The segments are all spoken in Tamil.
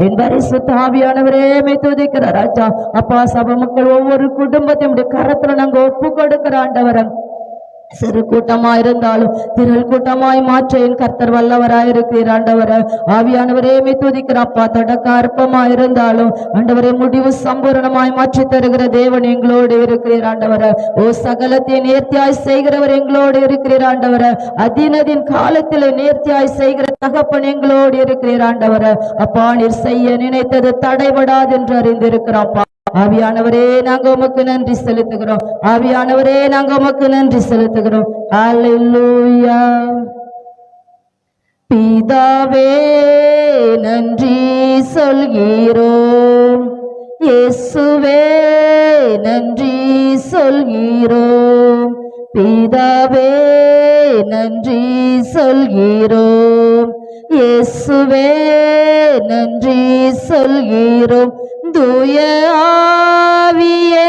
என் பரிசுத்த ஆவியானவரே மை துதிக்கிற ராஜா. அப்பா, சபை மக்கள் ஒவ்வொரு குடும்பத்தையும் கரத்துல நாங்க ஒப்பு கொடுக்கிற ஆண்டவரை, சிறு கூட்டமா இருந்தாலும் திரள் கூட்டமாய் மாற்ற என் கர்த்தர் வல்லவராயிருக்கிறீர் ஆண்டவரை. ஆவியானவரே மை துதிக்கிறப்பா. தொடக்க அற்பமா இருந்தாலும் ஆண்டவரே முடிவு சம்பூரணமாய் மாற்றி தருகிற தேவன் எங்களோடு இருக்கிறீர் ஆண்டவரை. ஓ, சகலத்தை நேர்த்தியாய் செய்கிறவர் எங்களோடு இருக்கிறீர் ஆண்டவரை. அதினதின் காலத்தில் நேர்த்தியாய் செய்கிற தகப்பன் எங்களோடு இருக்கிறீர் ஆண்டவரை. அப்பா, நீர் செய்ய நினைத்தது தடைபடாது என்று அறிந்திருக்கிறோம்ப்பா. ஆவியானவரே, நாங்க உமக்கு நன்றி செலுத்துகிறோம். ஆவியானவரே, நாங்க உமக்கு நன்றி செலுத்துகிறோம். அல்லேலூயா. பிதாவே நன்றி சொல்கிறோம், இயேசுவே நன்றி சொல்கிறோம். பிதாவே நன்றி சொல்கிறோம், இயேசுவே நன்றி சொல்கிறோம். தூய ஆவியே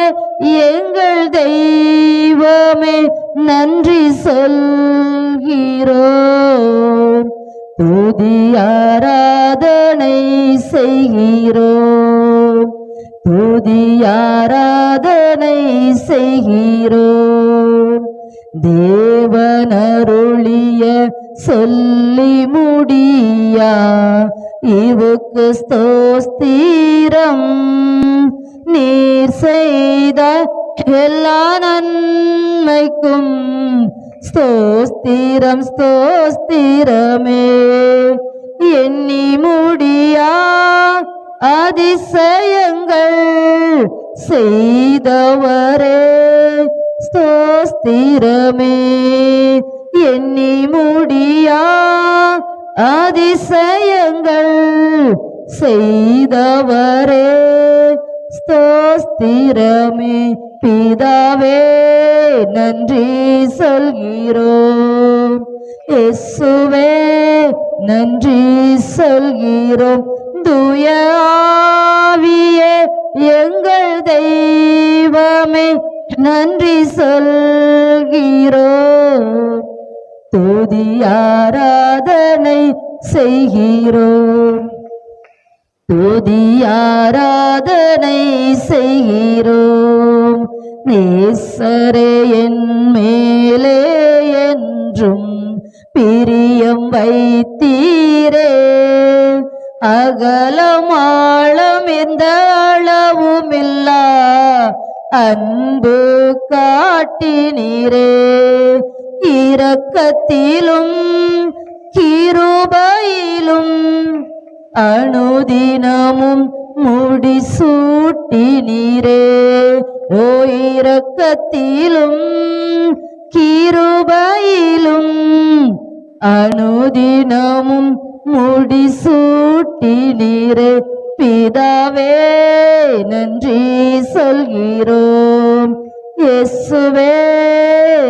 எங்கள் தெய்வமே நன்றி சொல்கிறோம். துதி ஆராதனை செய்கிறோம், துதி ஆராதனை செய்கிறோம். தேவனருளிய சொல்லி முடியா இவுக்கு ஸ்தோத்திரம். நீர் செய்த எல்லா நன்மைக்கும் ஸ்தோத்திரம் ஸ்தோத்திரமே. எண்ணி முடியா அதிசயங்கள் செய்தவரே ஸ்தோத்திரமே. எண்ணி முடியா அதிசயங்கள் செய்தவரே ஸ்தோத்திரமே. பிதாவே நன்றி சொல்கிறோம், இயேசுவே நன்றி சொல்கிறோம். தூய ஆவியே எங்கள் தெய்வமே நன்றி சொல்கிறோம். துதி ஆராதனை செய்கிறோம், துதி ஆராதனை செய்கிறோம். நேசரே என் மேலே என்றும் பிரியம் வைத்தீரே. அகலமாளம் எந்த அளவுமில்லா அன்பு காட்டினீரே. இரக்கத்திலும் கிருபையிலும் அனுதினமும் முடிசூட்டினீரே. ஓ, இரக்கத்திலும் கிருபையிலும் அனுதினமும் முடிசூட்டினீரே. பிதாவே நன்றி சொல்கிறோம், இயேசுவே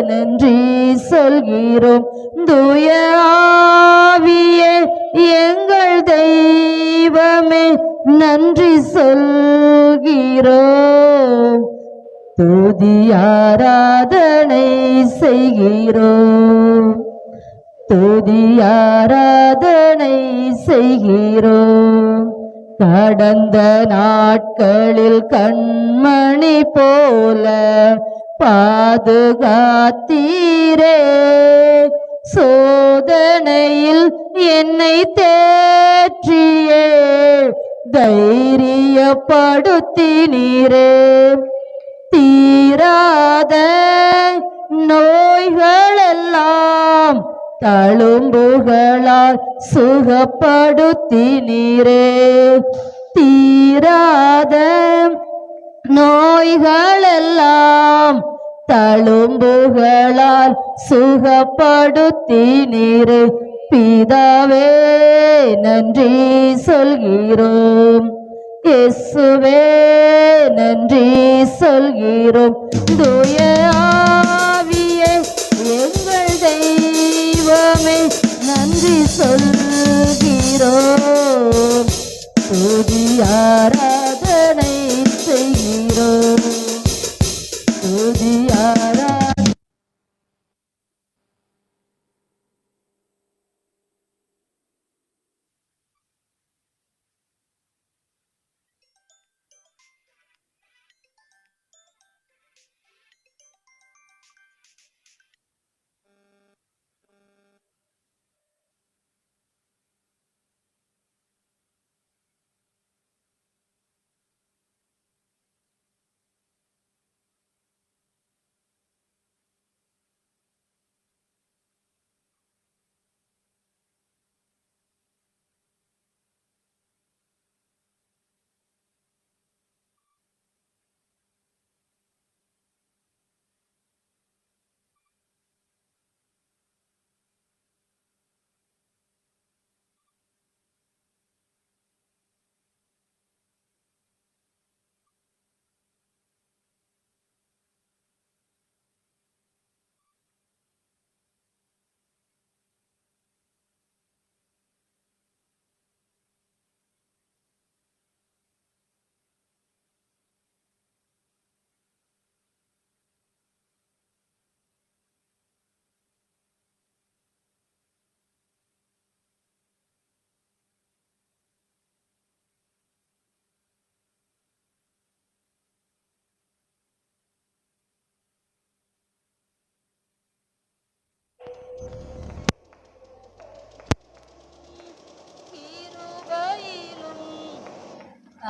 நன்றி சொல்கிறோம். தூய ஆவியே எங்கள் தெய்வமே நன்றி சொல்கிறோம். துதி ஆராதனை செய்கிறோம், துதி ஆராதனை செய்கிறோம். கடந்த நாட்களில் கண்மணி போல பாதுகாத்தீரே. சோதனையில் என்னை தேற்றியே தைரியப்படுத்தினீரே. தீராத நோய்களெல்லாம் தழும்புகளால் சுகப்படுத்தினீரே. தீராத நோய்களெல்லாம் தழும்புகளால் சுகப்படுத்தினீரே. பிதாவே நன்றி சொல்கிறோம், இயேசுவே நன்றி சொல்கிறோம். தூய ஆவியே எங்கள் தெய்வமே நன்றி சொல்கிறோம். துதி ஆராதனை செய்கிறோம், துதி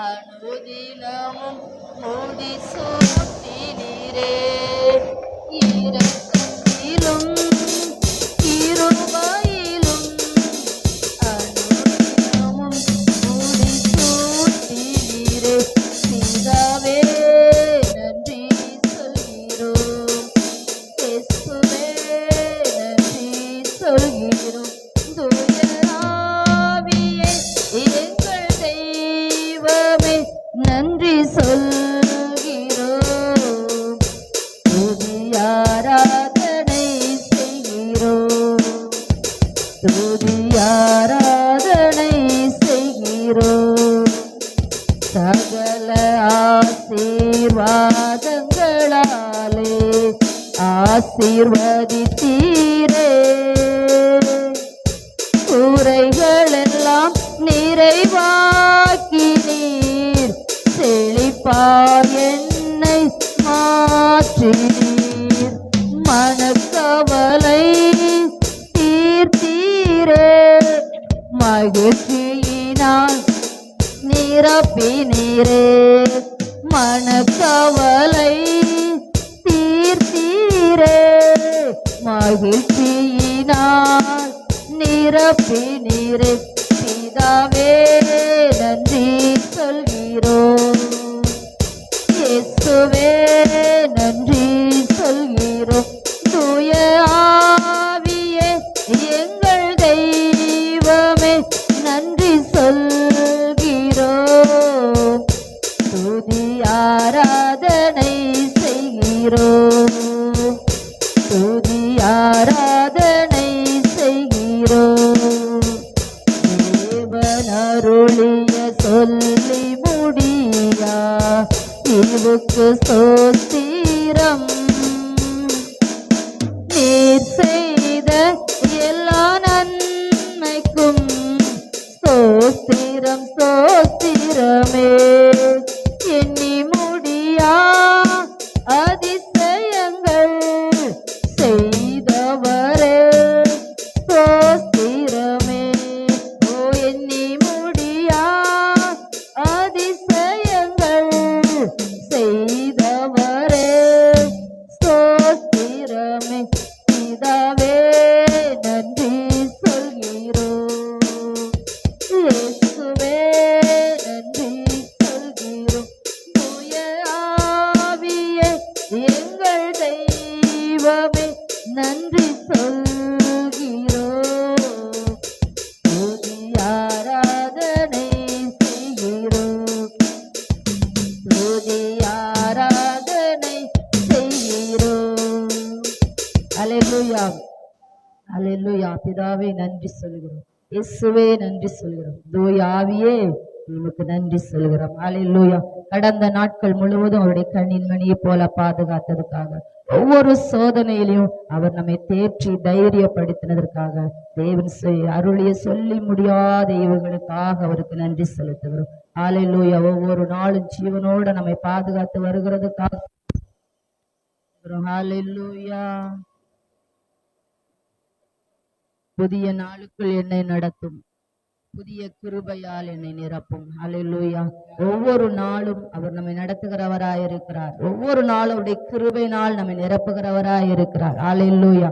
அனுதினமும் மூடி சுமத்தினீரே, இரக்கத்திலும் கிருபையிலும் அனுதினமும் மூடி சூட்டினீரே. பிதாவே நன்றி சொல்கிறோம், இயேசுவே நன்றி சொல்கிறோம். தூய ஆவியே எங்கள் தெய்வமே நன்றி சொல்கிறோம். துதி ஆராதனை செய்கிறோம், துதி ஆராதனை செய்கிறோம். சகல ஆசீர்வாதங்களாலே ஆசீர்வதித்தீரே, குறைகளெல்லாம் நிறைவாக்கி நீர் செழிப்பாய் என்னை மாற்றினீர். மனக்கவலை தீர்த்தீரே, மகிழ்ச்சியினால் நிரப்பினீரே. மனக்கவலை தீர்த்தீரே, மகிழ்ச்சியினால் நிரப்பினீரே. பிதாவே நன்றி சொல்கிறோம், இயேசுவே நன்றி சொல்கிறோம். தூய ஆவியே எங்கள் தெய்வமே நன்றி சொல்கிறோம். துதி ஆராதனை செய்கிறோம், துதி ஆராதனை செய்கிறோம். தேவன் அருளிய சொல்லி முடியா இவுக்கு ஸ்தோத்திரம். நீர் செய்த எல்லா நன்மைக்கும் ஸ்தோத்திரம் ஸ்தோத்திரமே. எண்ணி முடியா அதிசயங்கள் செய்தவரே ஸ்தோத்திரமே. ஓ எண்ணி முடியா அதிசயங்கள் செய்தவரே ஸ்தோத்திரமே. பிதாவே நன்றி சொல்கிறோம், இயேசுவே நன்றி சொல்கிறோம். தூய ஆவியே எங்கள் தெய்வமே நன்றி சொல்கிறோம். துதி ஆராதனை செய்கிறோம், துதி ஆராதனை செய்கிறோம். அல்லேலூயா, அல்லேலூயா. பிதாவே நன்றி சொல்கிறோம், இயேசுவே நன்றி சொல்கிறோம். தூய ஆவியே உமக்கு நன்றி சொல்கிறோம். அல்லேலூயா. கடந்த நாட்கள் முழுவதும் அவருடைய கண்ணின் மணியை போல பாதுகாத்ததுக்காக, ஒவ்வொரு சோதனையிலையும் அவர் நம்மை தேற்றி தைரியப்படுத்தினதற்காக, தேவன் அருளிய சொல்லி முடியாத இவர்களுக்காக அவருக்கு நன்றி செலுத்துகிறோம். அல்லேலூயா. ஒவ்வொரு நாளும் ஜீவனோட நம்மை பாதுகாத்து வருகிறதுக்காக அல்லேலூயா. புதிய நாளுக்குள் என்னை நடத்தும், புதிய கிருபையால் என்னை நிரப்பும். அல்லேலூயா. ஒவ்வொரு நாளும் அவர் நம்மை நடத்துகிறவராயிருக்கிறார், ஒவ்வொரு நாளும் அவருடைய கிருபையினால் நம்மை நிரப்புகிறவராயிருக்கிறார். அல்லேலூயா.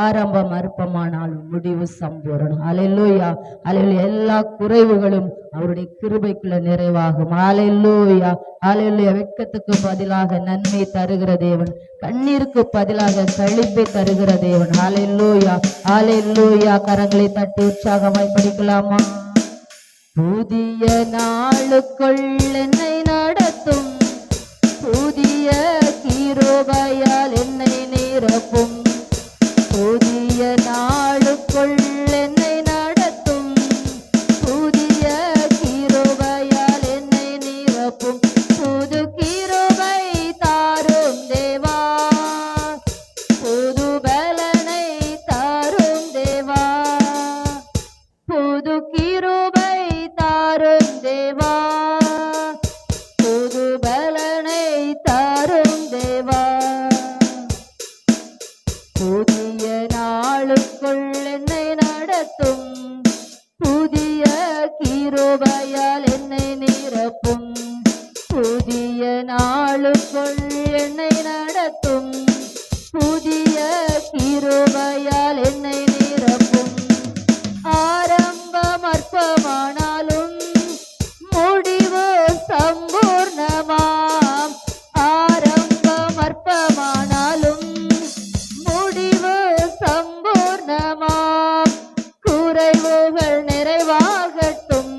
ஆரம்பம் அற்பமானாலும் முடிவு சம்பூரணம். அல்லேலூயா, அல்லேலூயா. எல்லா குறைவுகளும் அவருடைய கிருபைக்குள்ள நிறைவாகும். அல்லேலூயா, அல்லேலூயா. வெட்கத்துக்கு பதிலாக நன்மை தருகிற தேவன், கண்ணீருக்கு பதிலாக களிப்பை தருகிற தேவன். அல்லேலூயா, அல்லேலூயா. கரங்களை தட்டி உற்சாகமாய் படிக்கலாமா? புதிய நாளுக்குள் என்னை நடத்தும், புதிய கிருபையால் என்னை நிரப்பும். புதிய நாளுக்குள் என்னை நடத்தும், புதிய கிருபையால் என்னை நிரப்பும். புது கிருபை தாரும் தேவா, புது பலனை தாரும் தேவா. புது கிருபை தாரும் தேவா, புது பலனை தாரும் தேவா. புதிய நாளுக்குள் என்னை நடத்தும், புதிய கிருபையால் என்னை நிரப்பும். நாளுக்குள் என்னை நடத்தும், புதிய கிருபையால் என்னை நிரப்பும். ஆரம்பம் அற்பமானாலும் முடிவு சம்பூர்ணமாம். ஆரம்பம் அற்பமானாலும் முடிவு சம்பூர்ணமாம். குறைவுகள் நிறைவாகட்டும்,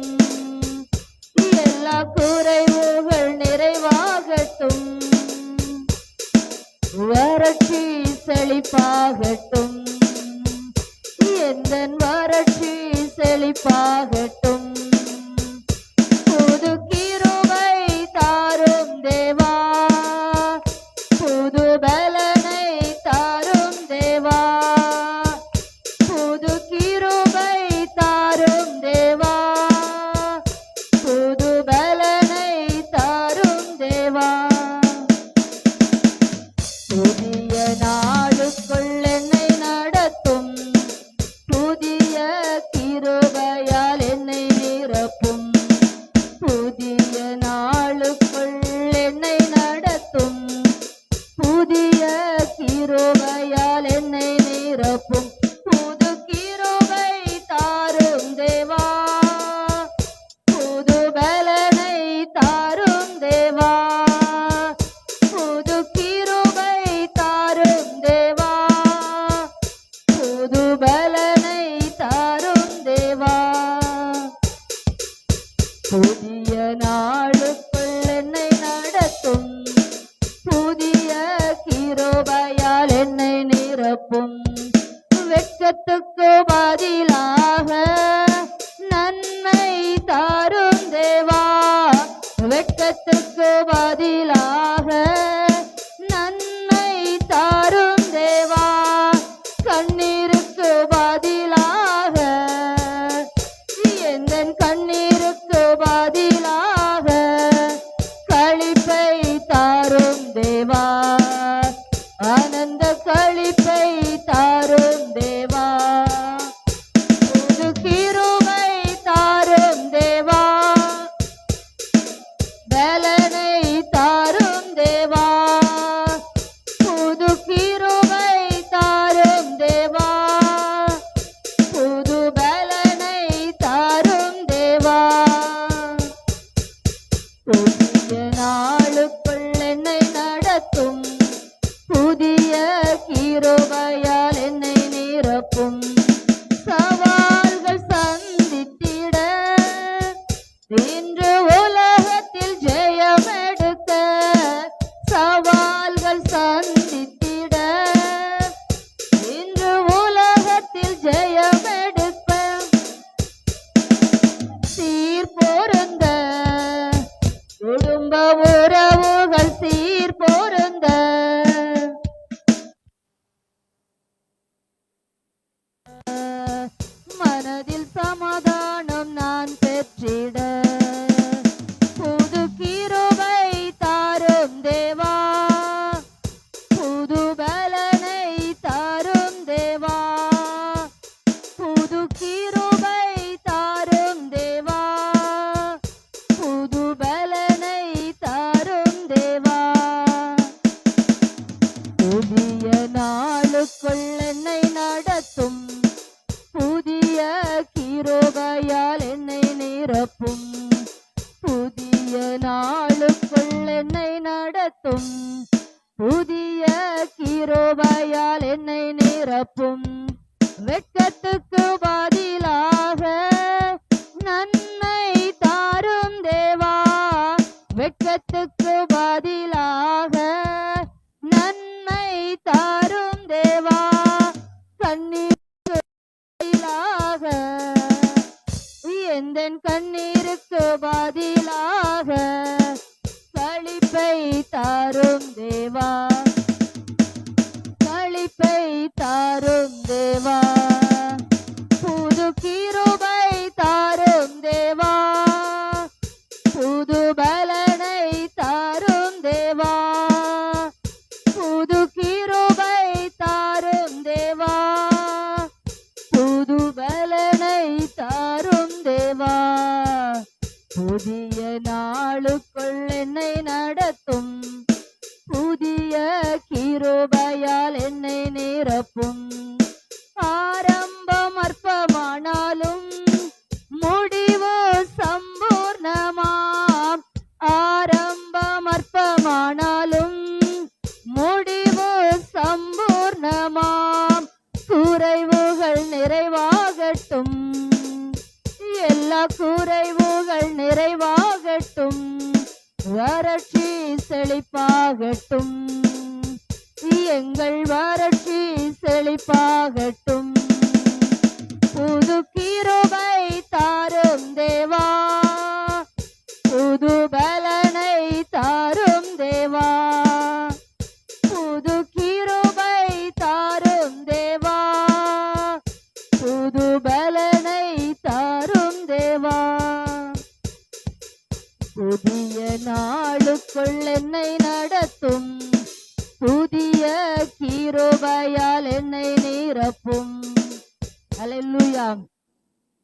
எல்லா குறைவுகள் நிறைவாகட்டும். வறட்சி செழிப்பாகட்டும், எந்தன் வறட்சி செழிப்பாகட்டும். புது கிருபை தாரும் தேவா, புது பலனை தாரும் தேவா. புது கிருபை தாரும் தேவா, புது பலனை தாரும் தேவா. புதிய நாளுக்குள் என்னை நடத்தும், புதிய கிருபையால் என்னை நிரப்பும். புதிய நாளுக்குள் என்னை நடத்தும், புதிய கிருபையால் என்னை நிரப்பும். புது கிருபை தாரும் தேவா, புது பலனை தாரும் தேவா. புது கிருபை தாரும் தேவா, புது பலனை தாரும் தேவா. புதிய நாளுக்குள் என்னை நடத்தும், புதிய கிருபையால் என்னை நிரப்பும். வெட்கத்துக்கு பதிலாக நன்மை தாரும் தேவா, வெட்கத்துக்கு பதிலாக நன்மை தாரும் தேவா. கண்ணீருக்கு பதிலாக, எந்தன் கண்ணீருக்கு பதிலாக களிப்பை தாரும் தேவா, ஆனந்த களிப்பை தாரும் தேவா. புது கிருபை தாரும் தேவா, பலனை தாரும் தேவா. புது கிருபை தாரும் தேவா, புது பலனை தாரும் தேவா. புதிய நாளுக்குள் என்னை நடத்தும், புதிய கிருபையால் என்னை நிரப்பும். சவால்கள் சந்தித்திட, இன்று உலகத்தில் ஜெயமெடுக்க. சவால்கள் சந்தித்திட, இன்று உலகத்தில் ஜெயமெடுக்க. சீர் பொருந்த குடும்ப உறவுகள் சீர் பொருந்த. மனதில் சமாதானம் நான் பெற்றிட, புது கிருபை தாரும் தேவா, புது பலனை தாரும் தேவா. புது கிருபை தாரும் தேவா, புது பலனை தாரும் தேவா. புதிய நாளுக்குள் என்னை நடத்தும், புதிய கிருபையால் என்னை நிரப்பும். புதிய நாளுக்குள் என்னை நடத்தும், புதிய கிருபையால் என்னை நிரப்பும். வெட்கத்துக்கு பதிலாக நன்மை தாரும் தேவா, வெட்கத்துக்கு பதிலாக நன்மை தாரும் தேவா. கண்ணீருக்கு பதிலாக, எந்தன் கண்ணீருக்கு பதிலாக களிப்பை தாரும் தேவா, களிப்பை தாரும் தேவா. புது கிருபை தாரும் தேவா, புது பலனை தாரும் தேவா. புதிய நாளுக்குள் என்னை நடத்தும், புதிய கிருபையால் என்னை நிரப்பும். ஆரம்பம் அற்பமானாலும் முடிவு சம்பூர்ணமாம், ஆரம்பம் அற்பமானாலும் முடிவு சம்பூர்ணமாம். குறைவுகள் நிறைவாகட்டும், எல்லா குறைவுகள் நிறைவாகட்டும், வறட்சி செழிப்பாகட்டும், எங்கள் வறட்சி செழிப்பாகட்டும். புது கிருபை தாரும் தேவா, புது பலனை தாரும் தேவா, புது கிருபை தாரும் தேவா, புது பலனை தாரும் தேவா. புதிய நாளுக்குள் என்னை நடத்தும், புதிய கிருபையால் என்னை நிரப்பும். ஹல்லேலூயா.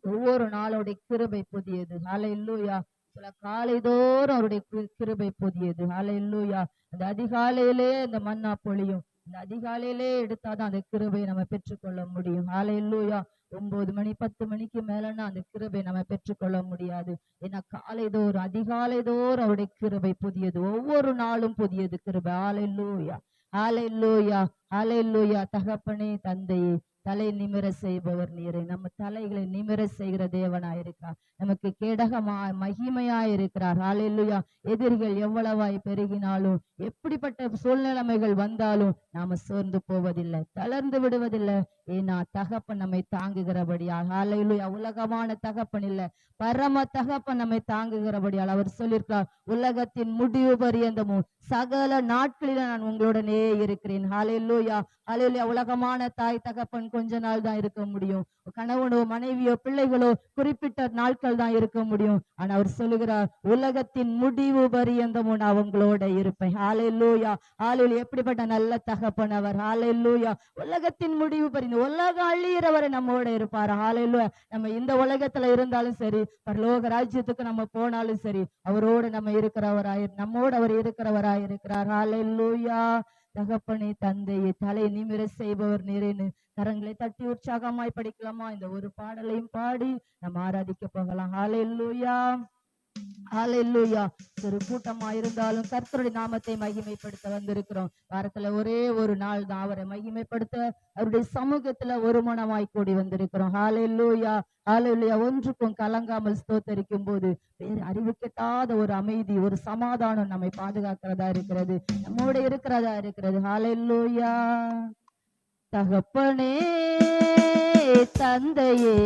ஒவ்வொரு நாளுடைய கிருபை புதியது. ஹல்லேலூயா. சில காலைதோறும் அவருடைய கிருபை புதியது. ஹல்லேலூயா. அந்த அதிகாலையிலே அந்த மன்னா பொழியும், அந்த அதிகாலையிலே எடுத்தாதான் அந்த கிருபை நம்ம பெற்றுக்கொள்ள முடியும். ஹல்லேலூயா. 9 மணி 10 மணிக்கு மேலன்னா அந்த கிருபை நம்ம பெற்றுக்கொள்ள முடியாது. ஏன்னா காலைதோறும் அதிகாலைதோறும் அவருடைய கிருபை புதியது, ஒவ்வொரு நாளும் புதியது கிருபை. ஹல்லேலூயா, ஹல்லேலூயா, ஹல்லேலூயா. தகப்பனே தந்தையே, தலை நிமிர செய்பவர் நீரே. நம்ம தலைகளை நிமிர செய்கிற தேவனாயிருக்கிறார், நமக்கு கேடகமாய் மகிமையாய் இருக்கிறார். ஹல்லேலூயா. எதிரிகள் எவ்வளவாய் பெருகினாலும், எப்படிப்பட்ட சூழ்நிலைமைகள் வந்தாலும் நாம சோர்ந்து போவதில்லை, தளர்ந்து விடுவதில்லை. ஏன்னா தகப்பன் நம்மை தாங்குகிறபடியால். ஹல்லேலூயா. உலகமான தகப்பன் இல்ல, பரம தகப்பன் நம்மை தாங்குகிறபடியால். அவர் சொல்லியிருக்கிறார், உலகத்தின் முடிவு பரியந்தமும் சகல நாட்களில நான் உங்களுடனே இருக்கிறேன். ஹல்லேலூயா, ஹல்லேலூயா. உலகமான தாய் தகப்பன் கொஞ்ச நாள் தான் இருக்க முடியும், கணவனோ மனைவியோ பிள்ளைகளோ குறிப்பிட்ட நாட்கள் தான் இருக்க முடியும். ஆனா அவர் சொல்லுகிறார், உலகத்தின் முடிவு பரியந்தமும் நான் உங்களோட இருப்பேன். ஹல்லேலூயா, ஹல்லேலூயா. எப்படிப்பட்ட நல்ல தகப்பன் அவர். ஹல்லேலூயா. உலகத்தின் முடிவு பரிந்து உலகம் அழியிறவரை நம்மோட இருப்பார். ஹல்லேலூயா. நம்ம இந்த உலகத்துல இருந்தாலும் சரி, பரலோக ராஜ்யத்துக்கு நம்ம போனாலும் சரி, அவரோடு நம்ம நம்மோடு அவர் இருக்கிறவராய் இருக்கிறார். ஹல்லேலூயா. தகப்பனே தந்தையே, தலை நிமிர செய்பவர் நீரேன்னு கரங்களை தட்டி உற்சாகமாய் படிக்கலாமா? இந்த ஒரு பாடலையும் பாடி நம்ம ஆராதிக்க போகலாம். ஹல்லேலூயா, ஹல்லேலூயா. ஒரு கூட்டமா இருந்தாலும் கர்த்தருடைய நாமத்தை மகிமைப்படுத்த வந்திருக்கிறோம். வாரத்துல ஒரே ஒரு நாள் தான் அவரை மகிமைப்படுத்த அவருடைய சமூகத்துல ஒரு மனமாய் கூடி வந்திருக்கிறோம். ஹல்லேலூயா, ஹல்லேலூயா. ஒன்றுக்கும் கலங்காமல் ஸ்தோத்தரிக்கும் போது வேறு அறிவு கெட்டாத ஒரு அமைதி, ஒரு சமாதானம் நம்மை பாதுகாக்கிறதா இருக்கிறது, நம்மோட இருக்கிறதா இருக்கிறது. ஹல்லேலூயா. தகப்பனே தந்தையே,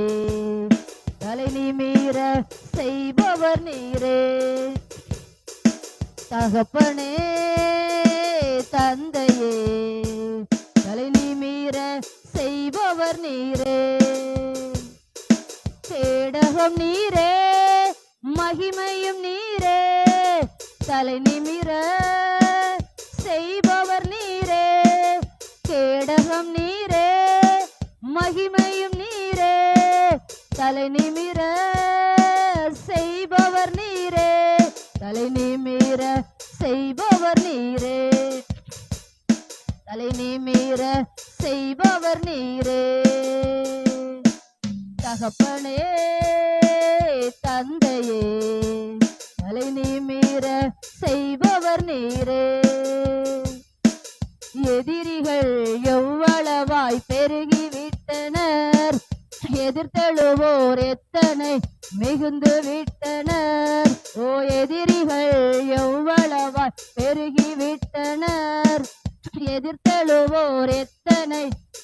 தலை நிமிர செய்பவர் நீரே. தகப்பனே தந்தையே, தலை நிமிர செய்பவர் நீரே. கேடகம் நீரே, மகிமையும் நீரே, தலை நிமிர செய்பவர் நீரே. கேடகம் நீரே, மகிமையும் நீரே, தலை நிமிர செய்பவர் நீரே. தலை நிமிர செய்பவர் நீரே, தலை நிமிர செய்பவர் நீரே. தகப்பனே தந்தையே, தலை நிமிர செய்பவர் நீரே. எதிரிகள் எவ்வளவாய் பெருகிவிட்டனர், எதிர்த்தெழுவோர் எத்தனை மிகுந்து விட்டனர். ஓ எதிரிகள் எவ்வளவாய் பெருகிவிட்டனர், எதிர்த்தெழுவோர் எத்தனை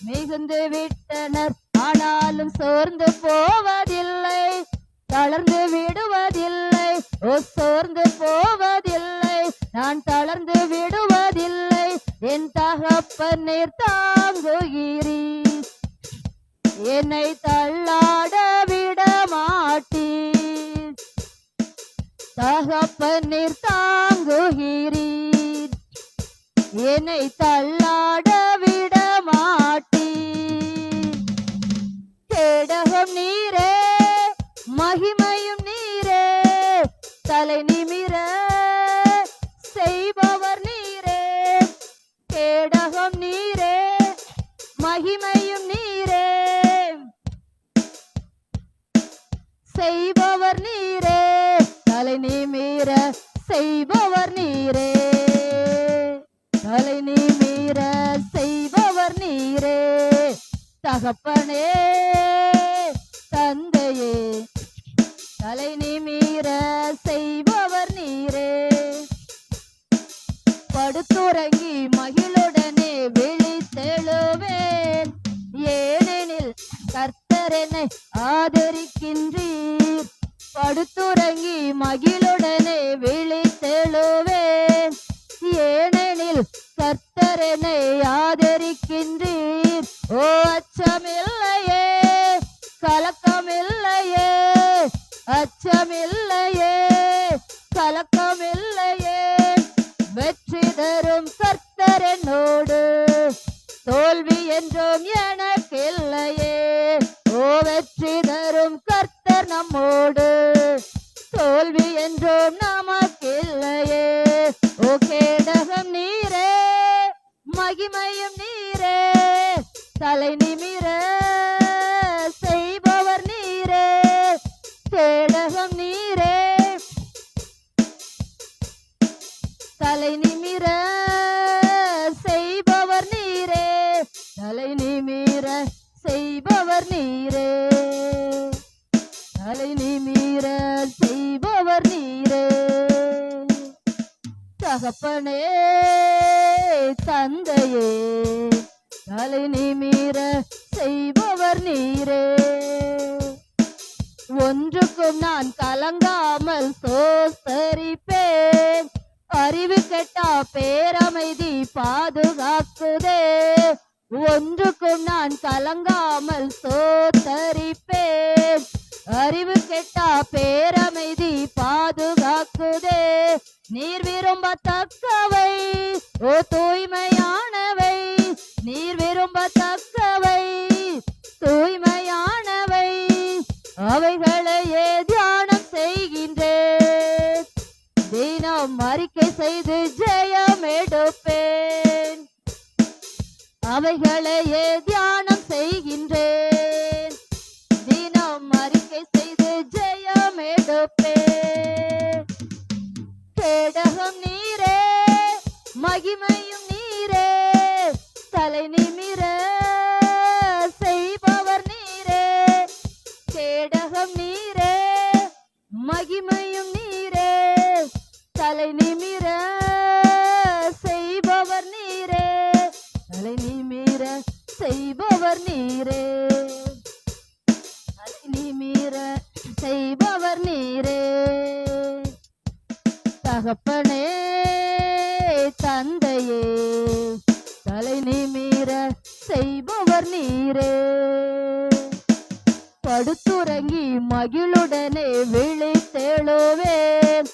மிகுந்து விட்டனர். ஆனாலும் சோர்ந்து போவதில்லை, தளர்ந்து விடுவதில்லை. ஓ சோர்ந்து போவதில்லை, நான் தளர்ந்து விடுவதில்லை. என் தகப்பன் நீர் தாங்குகிறீர், என்னை தள்ளாட விட மாட்டீர். தகப்பன் நீர் தாங்குகிறீர், என்னை தள்ளாட விட மாட்டீர். கேடகம் நீரே, மகிமையும் நீரே, தலை நிமிர செய்பவர் நீரே, கேடகம் நீரே, மகிமையும் நீரே, செய்பவர் நீரே, தலை நிமிர செய்பவர் நீரே, தலை நிமிர செய்பவர் நீரே, தகப்பனே தந்தையே, தலை நிமிர செய்பவர் நீரே, படுத்துறங்கி மகிழுடனே விழித்தெழுவேன், ஏனெனில் கர்த்தர் என்னை ஆதரிக்கின்றீர், படுத்துறங்கி மகிழுடனே விழித்தெழுவேன், ஏனெனில் கர்த்தர் என்னை ஆதரிக்கின்றீர். ஓ அச்சமில்லையே, கலக்கமில்லையே, அச்சமில்லையே, கலக்கமில்லையே, வெற்றி தரும் கர்த்தர் என்னோடு, தோல்வி என்றும் எனக்கில்லையே. ஓ வெற்றி தரும் கர்த்தர் நம்மோடு, தோல்வி என்றும் நமக்கில்லையே. ஓ கேடகம் நீரே, மகிமையும் நீரே, தலை நிமிர செய்பவர் நீரே, கேடகம் நீரே, தலை நிமிர செய்பவர் நீரே, தலை நிமிர செய்பவர் நீரே, தலை நிமிர செய்பவர் நீரே, தகப்பனே தந்தையே, தலை நிமிர செய்பவர் நீரே, ஒன்றுக்கும் நான் கலங்காமல் சோஸ்தரிப்பேன், அறிவு கெட்டா பேரமைதி பாதுகாக்குதே, ஒன்றுக்கும் நான் கலங்காமல் சோத்தரிப்பேன், அறிவு கெட்டா பேரமைதி பாதுகாக்குதே. நீர் விரும்பத்தக்கவை ஓ தூய்மையானவை, நீர் விரும்பத்தக்கவை தூய்மையானவை, அவைகளையே தியானம் செய்கின்றேன், தினம் அறிக்கை செய்து ஜெயம் எடுப்பேன், அவைகளையே தியானம் செய்கின்றேன், தினம் அறிக்கை செய்து ஜெயம் எடுப்பேன். கேடகம் நீரே, மகிமையும் நீரே, தலை நிமிர செய்பவர் நீரே, கேடகம் நீரே, மகிமையும் நீரே, தலை நிமிர செய்பவர் நீரே, தலை நிமிர செய்பவர் நீரே, தலை நிமிர செய்பவர் நீரே, தகப்பனே தந்தையே, தலை நிமிர செய்பவர் நீரே, படுத்துறங்கி மகிழுடனே விழித்தெழுவேன்,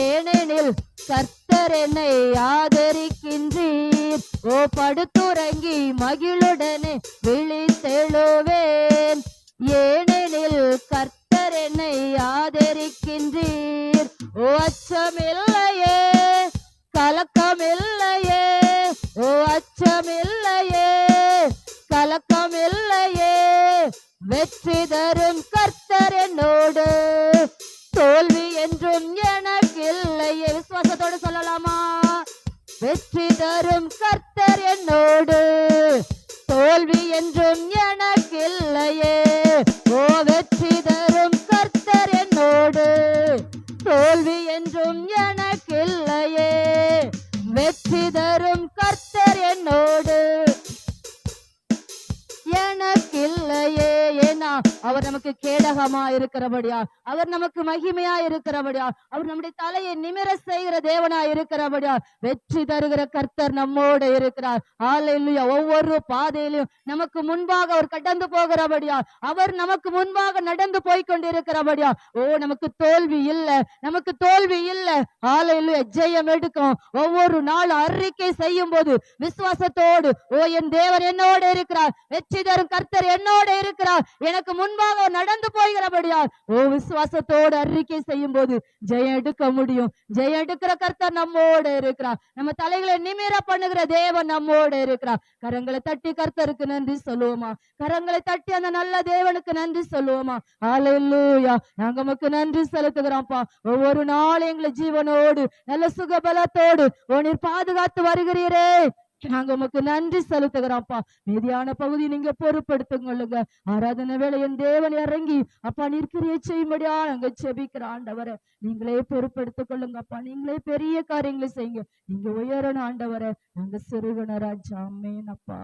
ஏனெனில் கர்த்தர் என்னை ஆதரிக்கின்றீர். ஓ படுத்துறங்கி மகிழுடனே விழித்தெழுவேன், ஏனெனில் கர்த்தர் என்னை ஆதரிக்கின்றீர். ஓ அச்சமில்லையே, கலக்கமில்லையே, ஓ அச்சமில்லையே, கலக்கமில்லையே, வெற்றி தரும் கர்த்தர் என்னோடு, தோல்வி என்றும் எனக்கில்லையே. விசுவாசத்தோடு சொல்லலாமா? வெற்றி தரும் கர்த்தர் என்னோடு, தோல்வி என்றும் எனக்கில்லையே. ஓ வெற்றி தரும் கர்த்தர் என்னோடு, தோல்வி என்றும் எனக்கில்லையே. வெற்றி தரும் கர்த்தர் என்னோடு, எனக்கில்லையே. ஏன்னா அவர் நமக்கு கேடகமா இருக்கிறபடியா, அவர் நமக்கு மகிமையா இருக்கிறபடியா, அவர் நம்முடைய தலையை நிமிர செய்கிற தேவனா இருக்கிறபடியா, வெற்றி தருகிற கர்த்தர் நம்மோடு இருக்கிறார். ஹல்லேலூயா. ஒவ்வொரு பாதையிலும் நமக்கு முன்பாக அவர் கடந்து போகிறபடியா, அவர் நமக்கு முன்பாக நடந்து போய்கொண்டிருக்கிறபடியா, ஓ நமக்கு தோல்வி இல்லை, நமக்கு தோல்வி இல்லை. ஹல்லேலூயா. ஜெயம் எடுக்கும். ஒவ்வொரு நாள் அறிக்கை செய்யும் போது விசுவாசத்தோடு, ஓ என் தேவன் என்னோடு இருக்கிறார், வெற்றி தரும் கர்த்தர் என்னோடு இருக்கிறார், எனக்கு முன்பாக நடந்து போகிறபடியால் விசுவாசத்தோடு அறிக்கை செய்யும் போது ஜெயம் எடுக்க முடியும். ஜெயம் எடுக்கிற கர்த்தர் நம்மோடு இருக்கிறார். நம்ம தலைகளை நிமிர பண்ணுகிற தேவன் நம்மோடு இருக்கிறார். கரங்களை தட்டி கர்த்தருக்கு நன்றி சொல்லுவோமா? கரங்களை தட்டி அந்த நல்ல தேவனுக்கு நன்றி சொல்லுவோமா? ஹல்லேலூயா. நாங்க உமக்கு நன்றி செலுத்துகிறோம்ப்பா. ஒவ்வொரு நாளும் எங்களை ஜீவனோடு நல்ல சுகபலத்தோடு நீர் பாதுகாத்து வருகிறீரே, நாங்க உமக்கு நன்றி செலுத்துகிறோம்ப்பா. மீதியான பகுதி நீங்க பொறுப்படுத்திக் கொள்ளுங்க. ஆராதனை வேளை என் தேவன் இறங்கி அப்பா நீர் கிரியை செய்யும்படியா நாங்க செபிக்கிற ஆண்டவரை நீங்களே பொறுப்படுத்திக் கொள்ளுங்க அப்பா. நீங்களே பெரிய காரியங்களை செய்யுங்க. நீங்க உயரணும் ஆண்டவரை, நாங்க சிறுகன ராஜா. ஆமென் அப்பா.